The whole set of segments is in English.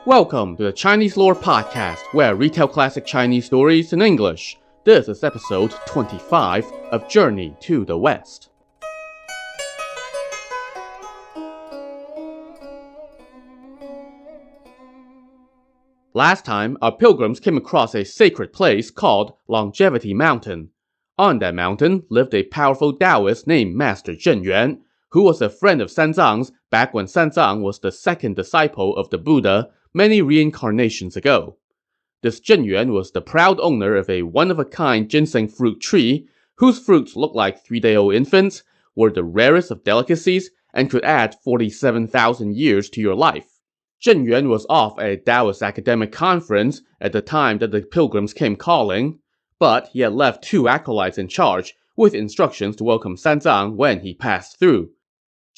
Welcome to the Chinese Lore Podcast, where I retell classic Chinese stories in English. This is episode 25 of Journey to the West. Last time, our pilgrims came across a sacred place called Longevity Mountain. On that mountain lived a powerful Taoist named Master Zhen Yuan, who was a friend of Sanzang's back when Sanzang was the second disciple of the Buddha many reincarnations ago. This Zhen Yuan was the proud owner of a one-of-a-kind ginseng fruit tree, whose fruits looked like 3-day-old infants, were the rarest of delicacies, and could add 47,000 years to your life. Zhen Yuan was off at a Taoist academic conference at the time that the pilgrims came calling, but he had left 2 acolytes in charge, with instructions to welcome Sanzang when he passed through.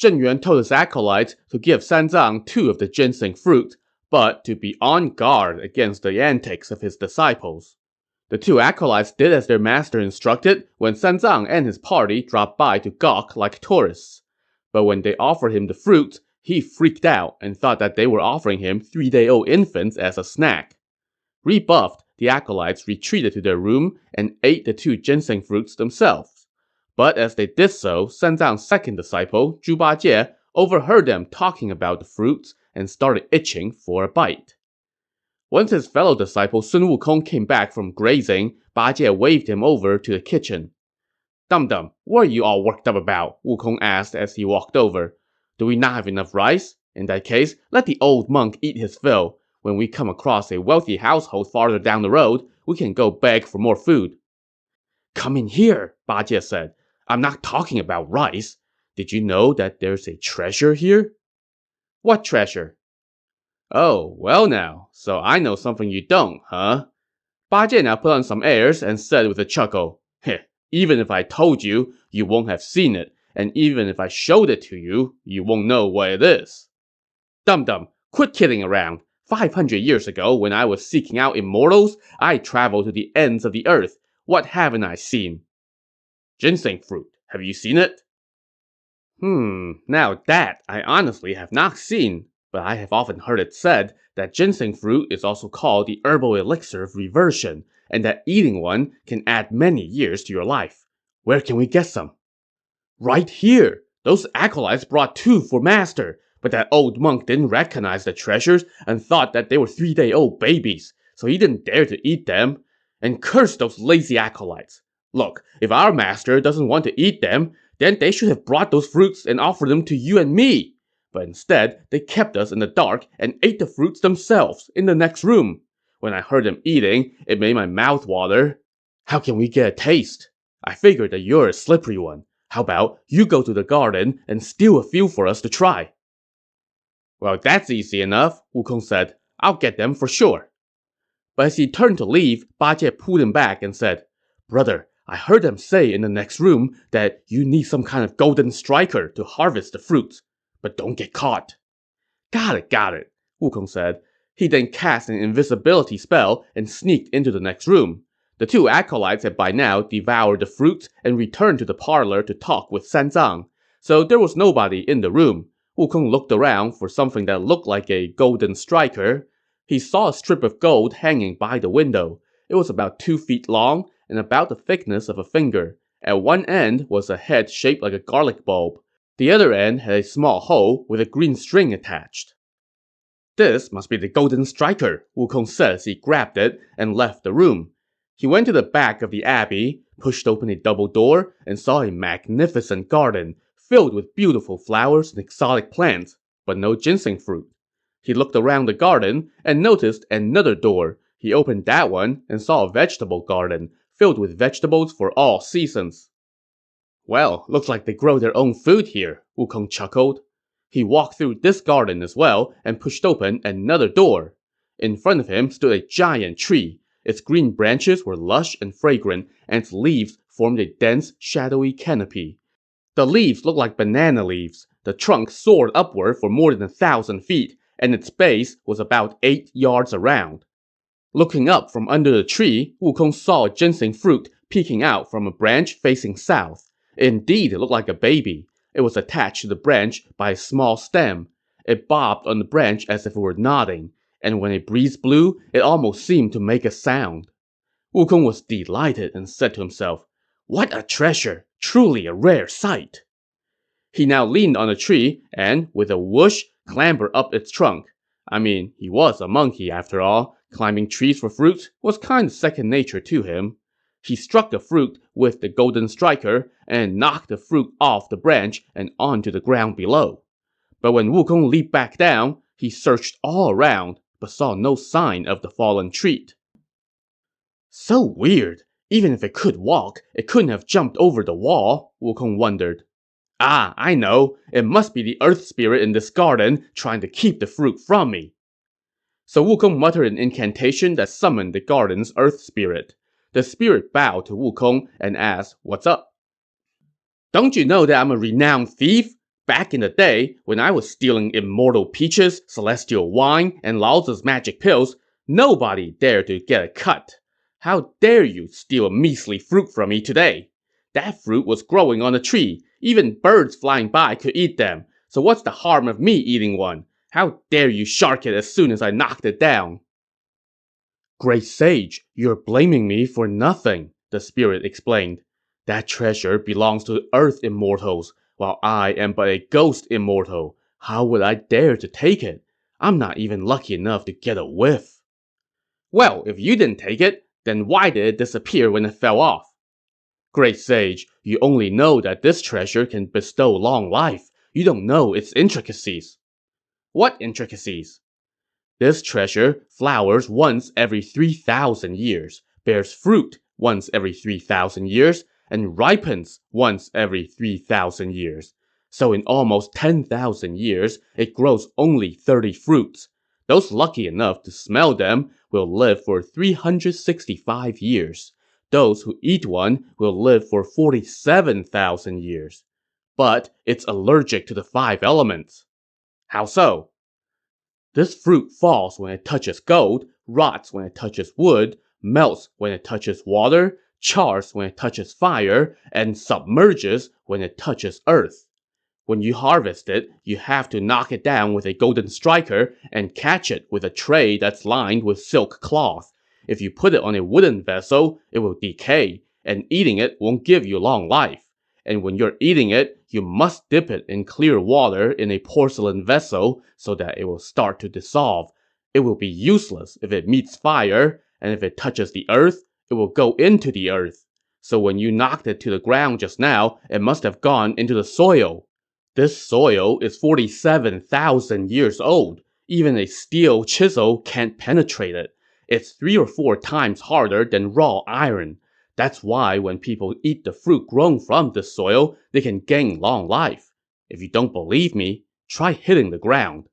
Zhen Yuan told his acolytes to give Sanzang 2 of the ginseng fruit, but to be on guard against the antics of his disciples. The 2 acolytes did as their master instructed when Sanzang and his party dropped by to gawk like tourists. But when they offered him the fruit, he freaked out and thought that they were offering him 3-day-old infants as a snack. Rebuffed, the acolytes retreated to their room and ate the 2 ginseng fruits themselves. But as they did so, Sanzang's second disciple, Zhu Bajie, overheard them talking about the fruits and started itching for a bite. Once his fellow disciple Sun Wukong came back from grazing, Bajie waved him over to the kitchen. "Dum-dum, what are you all worked up about?" Wukong asked as he walked over. "Do we not have enough rice? In that case, let the old monk eat his fill. When we come across a wealthy household farther down the road, we can go beg for more food." "Come in here," Bajie said. "I'm not talking about rice. Did you know that there's a treasure here?" "What treasure?" "Oh, well now, so I know something you don't, huh?" Bajie now put on some airs and said with a chuckle, "Heh, even if I told you, you won't have seen it, and even if I showed it to you, you won't know what it is." "Dum-dum, quit kidding around. 500 years ago, when I was seeking out immortals, I traveled to the ends of the earth. What haven't I seen?" "Ginseng fruit. Have you seen it?" Now that I honestly have not seen, but I have often heard it said that ginseng fruit is also called the herbal elixir of reversion, and that eating one can add many years to your life. Where can we get some?" "Right here! Those acolytes brought 2 for master, but that old monk didn't recognize the treasures and thought that they were 3-day-old babies, so he didn't dare to eat them. And curse those lazy acolytes. Look, if our master doesn't want to eat them, then they should have brought those fruits and offered them to you and me. But instead, they kept us in the dark and ate the fruits themselves in the next room. When I heard them eating, it made my mouth water. How can we get a taste? I figured that you're a slippery one. How about you go to the garden and steal a few for us to try?" "Well, that's easy enough," Wukong said. "I'll get them for sure." But as he turned to leave, Bajie pulled him back and said, "Brother, I heard them say in the next room that you need some kind of golden striker to harvest the fruits. But don't get caught." Got it, Wukong said. He then cast an invisibility spell and sneaked into the next room. The 2 acolytes had by now devoured the fruits and returned to the parlor to talk with Sanzang. So there was nobody in the room. Wukong looked around for something that looked like a golden striker. He saw a strip of gold hanging by the window. It was about 2 feet long and about the thickness of a finger. At one end was a head shaped like a garlic bulb. The other end had a small hole with a green string attached. "This must be the golden striker," Wukong said as he grabbed it and left the room. He went to the back of the abbey, pushed open a double door, and saw a magnificent garden filled with beautiful flowers and exotic plants, but no ginseng fruit. He looked around the garden and noticed another door. He opened that one and saw a vegetable garden filled with vegetables for all seasons. "Well, looks like they grow their own food here," Wukong chuckled. He walked through this garden as well and pushed open another door. In front of him stood a giant tree. Its green branches were lush and fragrant, and its leaves formed a dense, shadowy canopy. The leaves looked like banana leaves. The trunk soared upward for more than 1,000 feet, and its base was about 8 yards around. Looking up from under the tree, Wukong saw a ginseng fruit peeking out from a branch facing south. Indeed, it looked like a baby. It was attached to the branch by a small stem. It bobbed on the branch as if it were nodding. and when a breeze blew, it almost seemed to make a sound. Wukong was delighted and said to himself, "What a treasure! Truly a rare sight!" He now leaned on a tree and, with a whoosh, clambered up its trunk. I mean, he was a monkey after all. Climbing trees for fruit was kind of second nature to him. He struck the fruit with the golden striker and knocked the fruit off the branch and onto the ground below. But when Wukong leaped back down, he searched all around, but saw no sign of the fallen treat. So weird. Even if it could walk, it couldn't have jumped over the wall, Wukong wondered. Ah, I know. It must be the earth spirit in this garden trying to keep the fruit from me. So Wukong muttered an incantation that summoned the garden's earth spirit. The spirit bowed to Wukong and asked, "What's up?" "Don't you know that I'm a renowned thief? Back in the day, when I was stealing immortal peaches, celestial wine, and Laozi's magic pills, nobody dared to get a cut. How dare you steal a measly fruit from me today? That fruit was growing on a tree. Even birds flying by could eat them. So what's the harm of me eating one? How dare you shark it as soon as I knocked it down?" "Great sage, you're blaming me for nothing," the spirit explained. "That treasure belongs to Earth immortals, while I am but a ghost immortal. How would I dare to take it? I'm not even lucky enough to get a whiff." "Well, if you didn't take it, then why did it disappear when it fell off?" "Great sage, you only know that this treasure can bestow long life. You don't know its intricacies." "What intricacies?" "This treasure flowers once every 3,000 years, bears fruit once every 3,000 years, and ripens once every 3,000 years. So in almost 10,000 years, it grows only 30 fruits. Those lucky enough to smell them will live for 365 years. Those who eat one will live for 47,000 years. But it's allergic to the 5 elements." "How so?" "This fruit falls when it touches gold, rots when it touches wood, melts when it touches water, chars when it touches fire, and submerges when it touches earth. When you harvest it, you have to knock it down with a golden striker and catch it with a tray that's lined with silk cloth. If you put it on a wooden vessel, it will decay, and eating it won't give you long life. And when you're eating it, you must dip it in clear water in a porcelain vessel so that it will start to dissolve. It will be useless if it meets fire, and if it touches the earth, it will go into the earth. So when you knocked it to the ground just now, it must have gone into the soil. This soil is 47,000 years old. Even a steel chisel can't penetrate it. It's 3 or 4 times harder than raw iron. That's why when people eat the fruit grown from this soil, they can gain long life. If you don't believe me, try hitting the ground."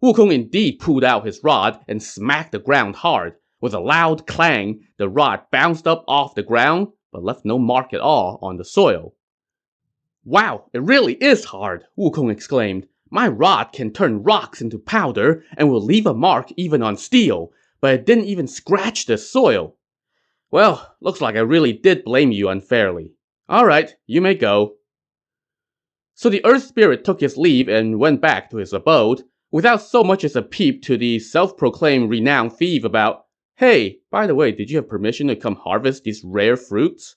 Wukong indeed pulled out his rod and smacked the ground hard. With a loud clang, the rod bounced up off the ground, but left no mark at all on the soil. "Wow, it really is hard," Wukong exclaimed. "My rod can turn rocks into powder and will leave a mark even on steel, but it didn't even scratch the soil. Well, looks like I really did blame you unfairly. Alright, you may go." So the Earth Spirit took his leave and went back to his abode, without so much as a peep to the self-proclaimed renowned thief about, "Hey, by the way, did you have permission to come harvest these rare fruits?"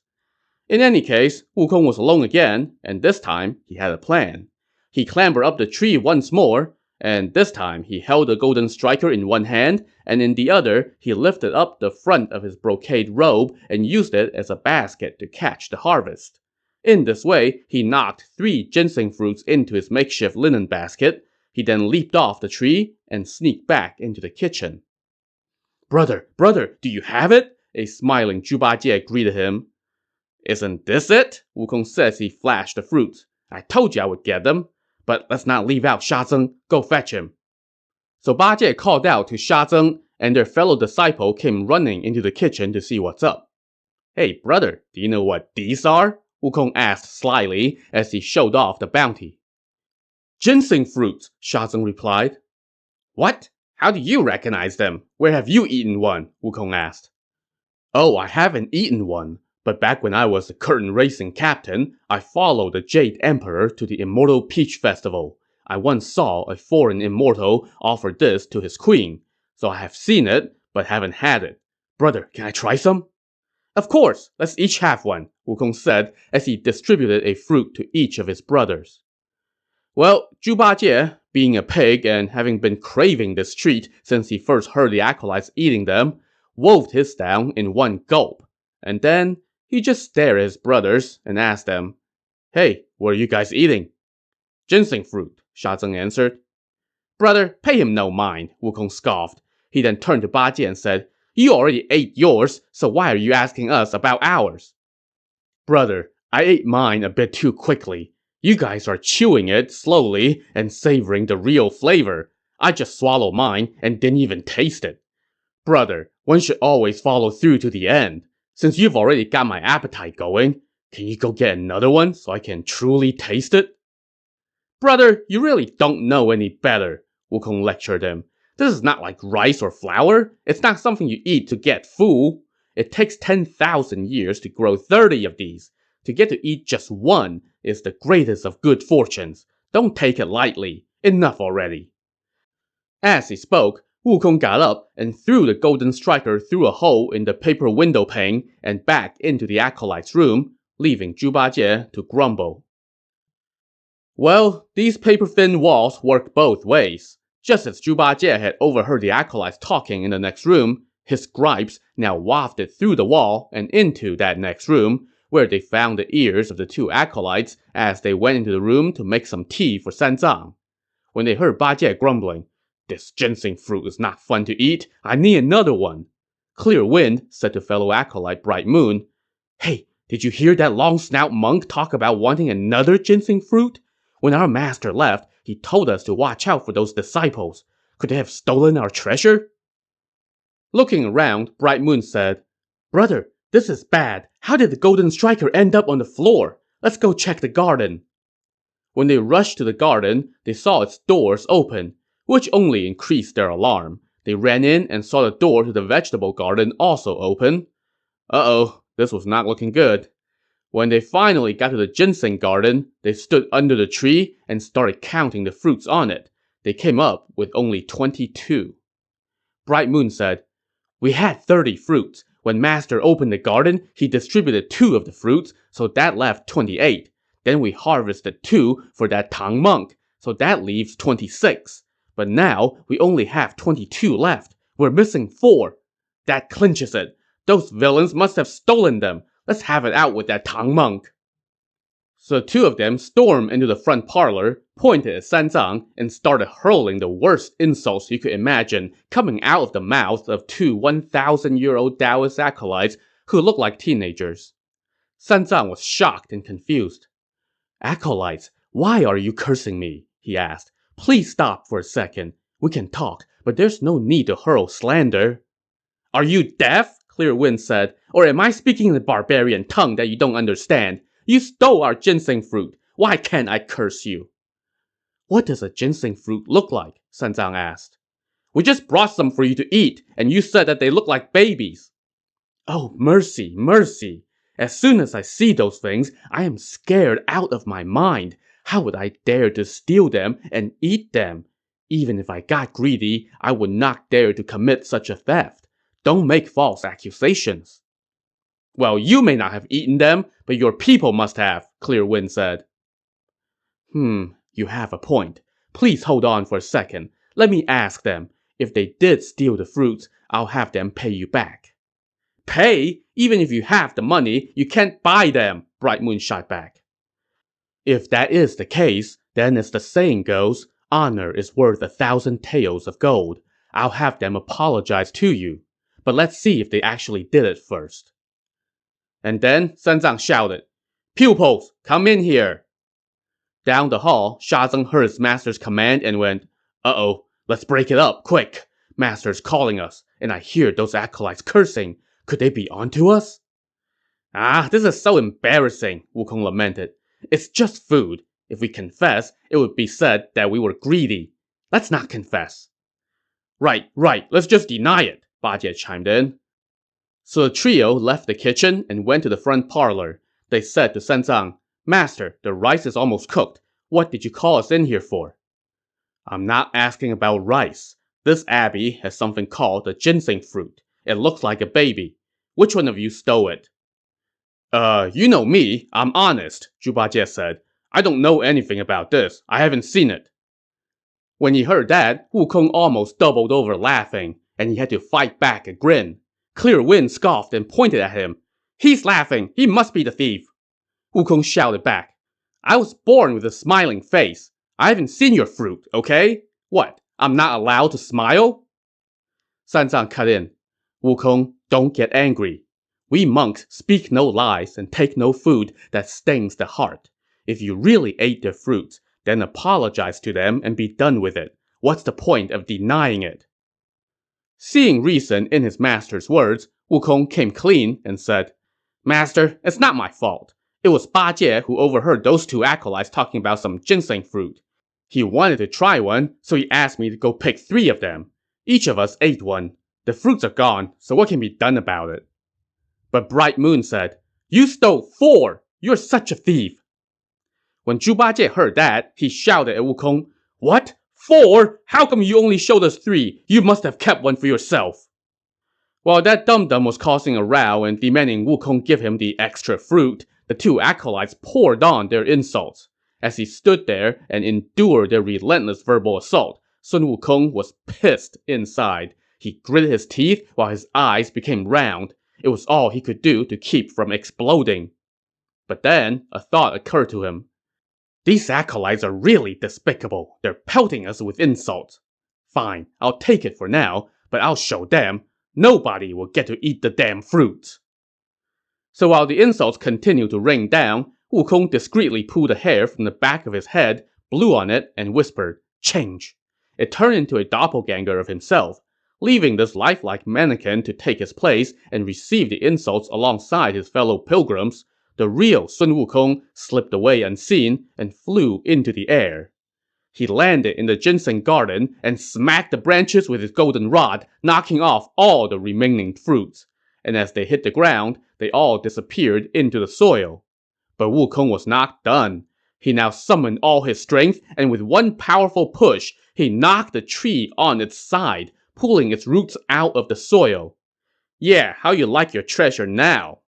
In any case, Wukong was alone again, and this time, he had a plan. He clambered up the tree once more, and this time he held the golden striker in one hand, and in the other, he lifted up the front of his brocade robe and used it as a basket to catch the harvest. In this way, he knocked 3 ginseng fruits into his makeshift linen basket. He then leaped off the tree and sneaked back into the kitchen. Brother, do you have it?" A smiling Zhuba Jie greeted him. "Isn't this it?" Wukong said as he flashed the fruits. "I told you I would get them. But let's not leave out Sha Zeng. Go fetch him." So Ba Jie called out to Sha Zeng, and their fellow disciple came running into the kitchen to see what's up. "Hey, brother, do you know what these are?" Wukong asked slyly as he showed off the bounty. "Ginseng fruits," Sha Zeng replied. "What? How do you recognize them? Where have you eaten one?" Wukong asked. "Oh, I haven't eaten one. But back when I was the curtain racing captain, I followed the Jade Emperor to the Immortal Peach Festival. I once saw a foreign immortal offer this to his queen, so I have seen it, but haven't had it. Brother, can I try some? Of course, let's each have one, Wukong said as he distributed a fruit to each of his brothers. Well, Zhu Bajie, being a pig and having been craving this treat since he first heard the acolytes eating them, wolfed his down in one gulp. And then he just stared at his brothers and asked them, "Hey, what are you guys eating?" "Ginseng fruit," Sha Zeng answered. "Brother, pay him no mind," Wukong scoffed. He then turned to Bajie and said, "You already ate yours, so why are you asking us about ours?" "Brother, I ate mine a bit too quickly. You guys are chewing it slowly and savoring the real flavor. I just swallowed mine and didn't even taste it. Brother, one should always follow through to the end. Since you've already got my appetite going, can you go get another one so I can truly taste it?" "Brother, you really don't know any better," Wukong lectured him. "This is not like rice or flour. It's not something you eat to get full. It takes 10,000 years to grow 30 of these. To get to eat just one is the greatest of good fortunes. Don't take it lightly. Enough already." As he spoke, Wukong got up and threw the golden striker through a hole in the paper window pane and back into the acolyte's room, leaving Zhu Bajie to grumble. Well, these paper-thin walls work both ways. Just as Zhu Bajie had overheard the acolytes talking in the next room, his gripes now wafted through the wall and into that next room, where they found the ears of the two acolytes as they went into the room to make some tea for Sanzang. When they heard Bajie grumbling, "This ginseng fruit is not fun to eat, I need another one," Clear Wind said to fellow acolyte Bright Moon, "Hey, did you hear that long-snout monk talk about wanting another ginseng fruit? When our master left, he told us to watch out for those disciples. Could they have stolen our treasure?" Looking around, Bright Moon said, "Brother, this is bad. How did the golden striker end up on the floor? Let's go check the garden." When they rushed to the garden, they saw its doors open, which only increased their alarm. They ran in and saw the door to the vegetable garden also open. Uh-oh, this was not looking good. When they finally got to the ginseng garden, they stood under the tree and started counting the fruits on it. They came up with only 22. Bright Moon said, "We had 30 fruits. When Master opened the garden, he distributed 2 of the fruits, so that left 28. Then we harvested 2 for that Tang monk, so that leaves 26. But now, we only have 22 left. We're missing 4. That clinches it. Those villains must have stolen them. Let's have it out with that Tang monk." So the two of them stormed into the front parlor, pointed at Sanzang, and started hurling the worst insults you could imagine coming out of the mouths of 2 1,000-year-old Taoist acolytes who looked like teenagers. Sanzang was shocked and confused. "Acolytes, why are you cursing me?" he asked. "Please stop for a second. We can talk, but there's no need to hurl slander." "Are you deaf?" Clear Wind said. "Or am I speaking in a barbarian tongue that you don't understand? You stole our ginseng fruit. Why can't I curse you?" "What does a ginseng fruit look like?" Sanzang asked. "We just brought some for you to eat, and you said that they look like babies." "Oh, mercy, mercy. As soon as I see those things, I am scared out of my mind. How would I dare to steal them and eat them? Even if I got greedy, I would not dare to commit such a theft. Don't make false accusations." "Well, you may not have eaten them, but your people must have," Clear Wind said. You have a point. Please hold on for a second. Let me ask them. If they did steal the fruits, I'll have them pay you back." "Pay? Even if you have the money, you can't buy them," Bright Moon shot back. "If that is the case, then as the saying goes, honor is worth 1,000 taels of gold. I'll have them apologize to you. But let's see if they actually did it first." And then Sanzang shouted, "Pupils, come in here." Down the hall, Sha Zeng heard his master's command and went, "Uh-oh, let's break it up, quick. Master's calling us, and I hear those acolytes cursing. Could they be onto us?" "Ah, this is so embarrassing," Wukong lamented. "It's just food. If we confess, it would be said that we were greedy. Let's not confess." Right, let's just deny it," Bajie chimed in. So the trio left the kitchen and went to the front parlor. They said to Sanzang, "Master, the rice is almost cooked. What did you call us in here for?" I'm not asking about rice. This abbey has something called the ginseng fruit. It looks like a baby. Which one of you stole it? You know me. I'm honest, Zhu Bajie said. I don't know anything about this. I haven't seen it. When he heard that, Wukong almost doubled over laughing, and he had to fight back a grin. Clear Wind scoffed and pointed at him. He's laughing. He must be the thief. Wukong shouted back. I was born with a smiling face. I haven't seen your fruit, okay? What, I'm not allowed to smile? Sanzang cut in. Wukong, don't get angry. We monks speak no lies and take no food that stings the heart. If you really ate their fruits, then apologize to them and be done with it. What's the point of denying it? Seeing reason in his master's words, Wukong came clean and said, Master, it's not my fault. It was Bajie who overheard those two acolytes talking about some ginseng fruit. He wanted to try one, so he asked me to go pick 3 of them. Each of us ate one. The fruits are gone, so what can be done about it? But Bright Moon said, You stole 4! You're such a thief! When Zhu Bajie heard that, he shouted at Wukong, What? 4? How come you only showed us 3? You must have kept one for yourself. While that dum-dum was causing a row and demanding Wukong give him the extra fruit, the 2 acolytes poured on their insults. As he stood there and endured their relentless verbal assault, Sun Wukong was pissed inside. He gritted his teeth while his eyes became round. It was all he could do to keep from exploding. But then, a thought occurred to him. These acolytes are really despicable. They're pelting us with insults. Fine, I'll take it for now, but I'll show them. Nobody will get to eat the damn fruits. So while the insults continued to rain down, Wukong discreetly pulled a hair from the back of his head, blew on it, and whispered, Change. It turned into a doppelganger of himself, leaving this lifelike mannequin to take his place and receive the insults alongside his fellow pilgrims. The real Sun Wukong slipped away unseen and flew into the air. He landed in the ginseng garden and smacked the branches with his golden rod, knocking off all the remaining fruits. And as they hit the ground, they all disappeared into the soil. But Wukong was not done. He now summoned all his strength, and with one powerful push, he knocked the tree on its side, pulling its roots out of the soil. Yeah, how you like your treasure now?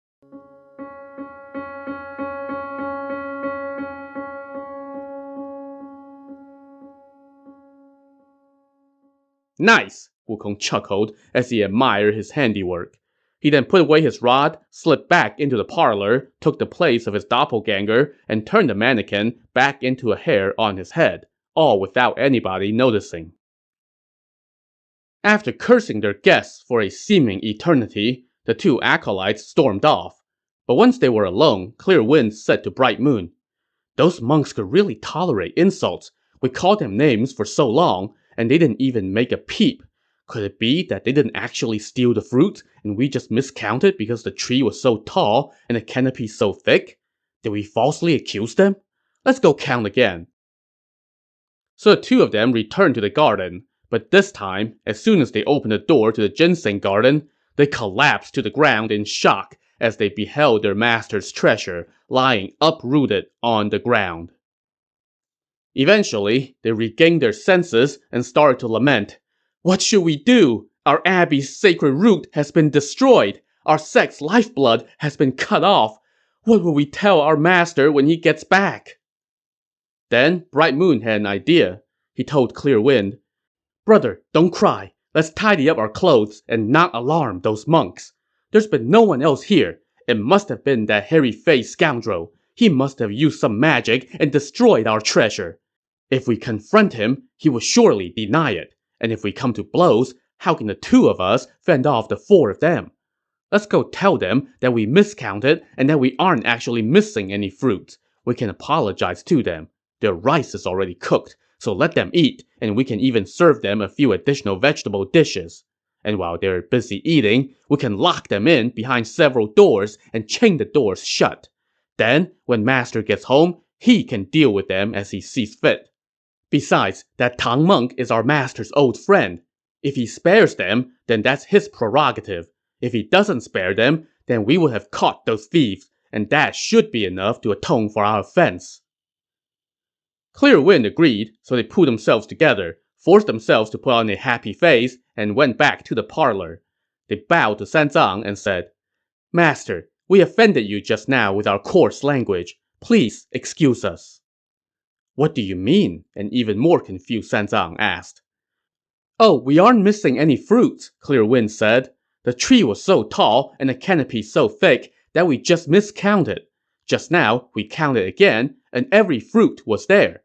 Nice, Wukong chuckled as he admired his handiwork. He then put away his rod, slipped back into the parlor, took the place of his doppelganger, and turned the mannequin back into a hair on his head, all without anybody noticing. After cursing their guests for a seeming eternity, the 2 acolytes stormed off. But once they were alone, Clear Wind said to Bright Moon, Those monks could really tolerate insults. We called them names for so long, and they didn't even make a peep. Could it be that they didn't actually steal the fruit, and we just miscounted because the tree was so tall and the canopy so thick? Did we falsely accuse them? Let's go count again. So the 2 of them returned to the garden, but this time, as soon as they opened the door to the ginseng garden, they collapsed to the ground in shock as they beheld their master's treasure lying uprooted on the ground. Eventually, they regained their senses and started to lament. What should we do? Our abbey's sacred root has been destroyed. Our sect's lifeblood has been cut off. What will we tell our master when he gets back? Then Bright Moon had an idea. He told Clear Wind, Brother, don't cry. Let's tidy up our clothes and not alarm those monks. There's been no one else here. It must have been that hairy-faced scoundrel. He must have used some magic and destroyed our treasure. If we confront him, he will surely deny it. And if we come to blows, how can the 2 of us fend off the 4 of them? Let's go tell them that we miscounted and that we aren't actually missing any fruits. We can apologize to them. Their rice is already cooked, so let them eat, and we can even serve them a few additional vegetable dishes. And while they're busy eating, we can lock them in behind several doors and chain the doors shut. Then, when master gets home, he can deal with them as he sees fit. Besides, that Tang monk is our master's old friend. If he spares them, then that's his prerogative. If he doesn't spare them, then we would have caught those thieves, and that should be enough to atone for our offense. Clear Wind agreed, so they pulled themselves together, forced themselves to put on a happy face, and went back to the parlor. They bowed to Sanzang and said, Master, we offended you just now with our coarse language. Please excuse us. What do you mean? An even more confused Sanzang asked. Oh, we aren't missing any fruits, Clear Wind said. The tree was so tall and the canopy so thick that we just miscounted. Just now, we counted again, and every fruit was there.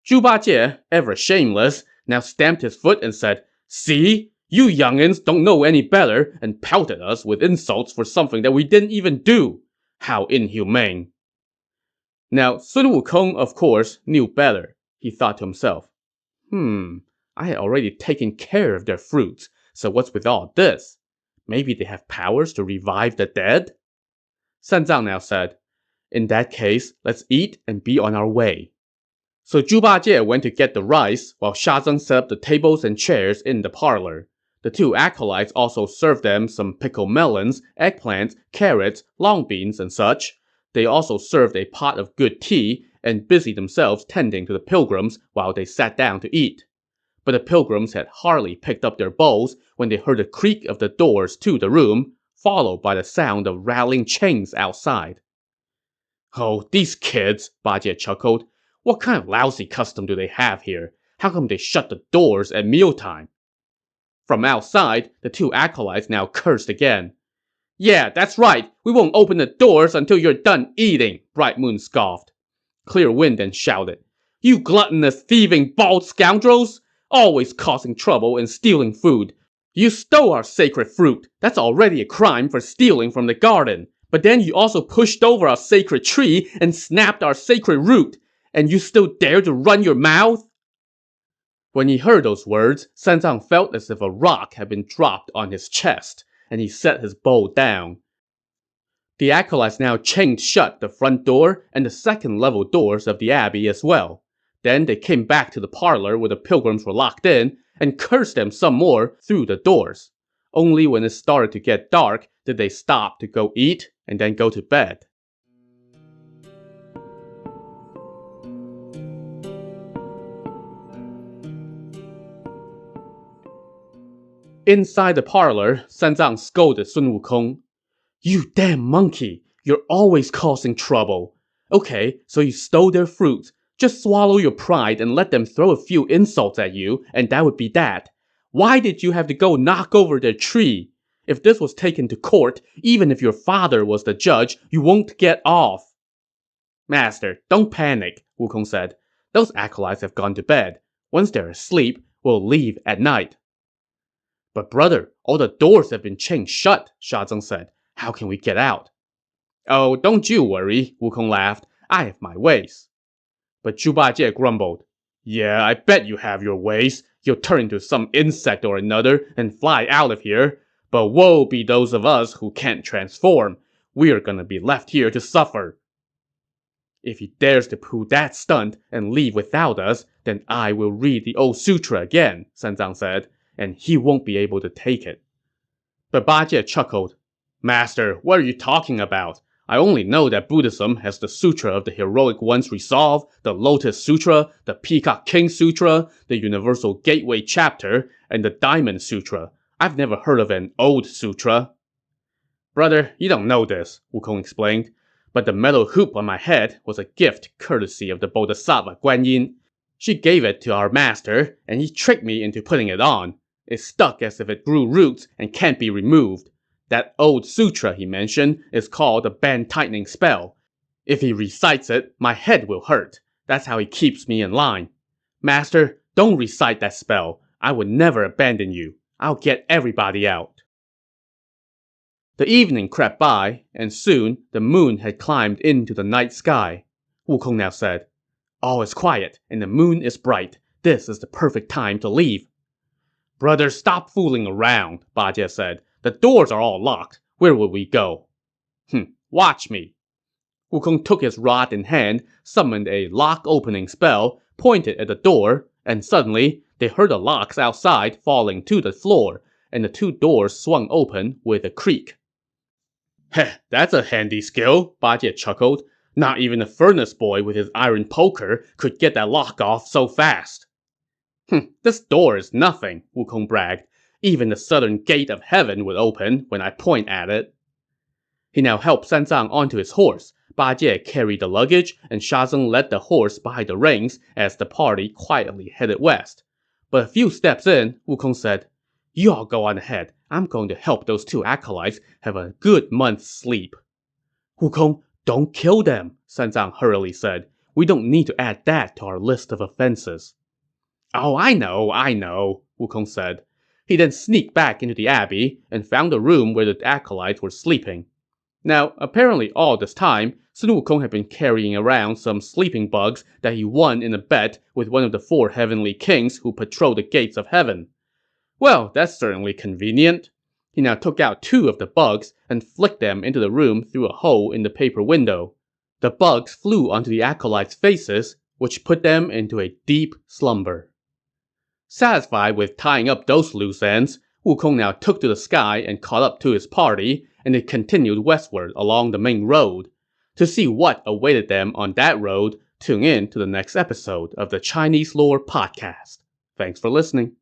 Zhu Bajie, ever shameless, now stamped his foot and said, See? You youngins don't know any better and pelted us with insults for something that we didn't even do. How inhumane. Now, Sun Wukong, of course, knew better. He thought to himself, I had already taken care of their fruits, so what's with all this? Maybe they have powers to revive the dead? Sanzang now said, In that case, let's eat and be on our way. So Zhu Bajie went to get the rice, while Sha Zeng set up the tables and chairs in the parlor. The two acolytes also served them some pickled melons, eggplants, carrots, long beans, and such. They also served a pot of good tea and busied themselves tending to the pilgrims while they sat down to eat. But the pilgrims had hardly picked up their bowls when they heard the creak of the doors to the room, followed by the sound of rattling chains outside. Oh, these kids, Bajie chuckled. What kind of lousy custom do they have here? How come they shut the doors at mealtime? From outside, the two acolytes now cursed again. Yeah, that's right. We won't open the doors until you're done eating, Bright Moon scoffed. Clear Wind then shouted, You gluttonous, thieving, bald scoundrels! Always causing trouble and stealing food. You stole our sacred fruit. That's already a crime for stealing from the garden. But then you also pushed over our sacred tree and snapped our sacred root. And you still dare to run your mouth? When he heard those words, Sanzang felt as if a rock had been dropped on his chest, and he set his bowl down. The acolytes now chained shut the front door and the second-level doors of the abbey as well. Then they came back to the parlor where the pilgrims were locked in and cursed them some more through the doors. Only when it started to get dark did they stop to go eat and then go to bed. Inside the parlor, Sanzang scolded Sun Wukong. You damn monkey! You're always causing trouble. Okay, so you stole their fruit. Just swallow your pride and let them throw a few insults at you, and that would be that. Why did you have to go knock over their tree? If this was taken to court, even if your father was the judge, you won't get off. Master, don't panic, Wukong said. Those acolytes have gone to bed. Once they're asleep, we'll leave at night. But brother, all the doors have been chained shut, Sha Zeng said. How can we get out? Oh, don't you worry, Wukong laughed. I have my ways. But Zhu Bajie grumbled. Yeah, I bet you have your ways. You'll turn into some insect or another and fly out of here. But woe be those of us who can't transform. We're gonna be left here to suffer. If he dares to pull that stunt and leave without us, then I will read the old sutra again, Sanzang said, and he won't be able to take it. But Bajie chuckled. Master, what are you talking about? I only know that Buddhism has the Sutra of the Heroic One's Resolve, the Lotus Sutra, the Peacock King Sutra, the Universal Gateway Chapter, and the Diamond Sutra. I've never heard of an Old Sutra. Brother, you don't know this, Wukong explained, but the metal hoop on my head was a gift courtesy of the Bodhisattva Guanyin. She gave it to our master, and he tricked me into putting it on. It stuck as if it grew roots and can't be removed. That old sutra he mentioned is called the band-tightening spell. If he recites it, my head will hurt. That's how he keeps me in line. Master, don't recite that spell. I would never abandon you. I'll get everybody out. The evening crept by, and soon the moon had climbed into the night sky. Wukong now said, All is quiet, and the moon is bright. This is the perfect time to leave. Brother, stop fooling around, Bajie said. The doors are all locked. Where will we go? Watch me. Wukong took his rod in hand, summoned a lock-opening spell, pointed at the door, and suddenly, they heard the locks outside falling to the floor, and the two doors swung open with a creak. Heh, that's a handy skill, Bajie chuckled. Not even the furnace boy with his iron poker could get that lock off so fast. This door is nothing, Wukong bragged. Even the southern gate of heaven would open when I point at it. He now helped Sanzang onto his horse. Ba Jie carried the luggage, and Shazeng led the horse behind the reins as the party quietly headed west. But a few steps in, Wukong said, "You all go on ahead. I'm going to help those two acolytes have a good month's sleep." "Wukong, don't kill them," Sanzang hurriedly said. "We don't need to add that to our list of offenses." "Oh, I know, Wukong said. He then sneaked back into the abbey and found the room where the acolytes were sleeping. Now, apparently all this time, Sun Wukong had been carrying around some sleeping bugs that he won in a bet with one of the 4 heavenly kings who patrol the gates of heaven. Well, that's certainly convenient. He now took out 2 of the bugs and flicked them into the room through a hole in the paper window. The bugs flew onto the acolytes' faces, which put them into a deep slumber. Satisfied with tying up those loose ends, Wukong now took to the sky and caught up to his party, and they continued westward along the main road. To see what awaited them on that road, tune in to the next episode of the Chinese Lore Podcast. Thanks for listening.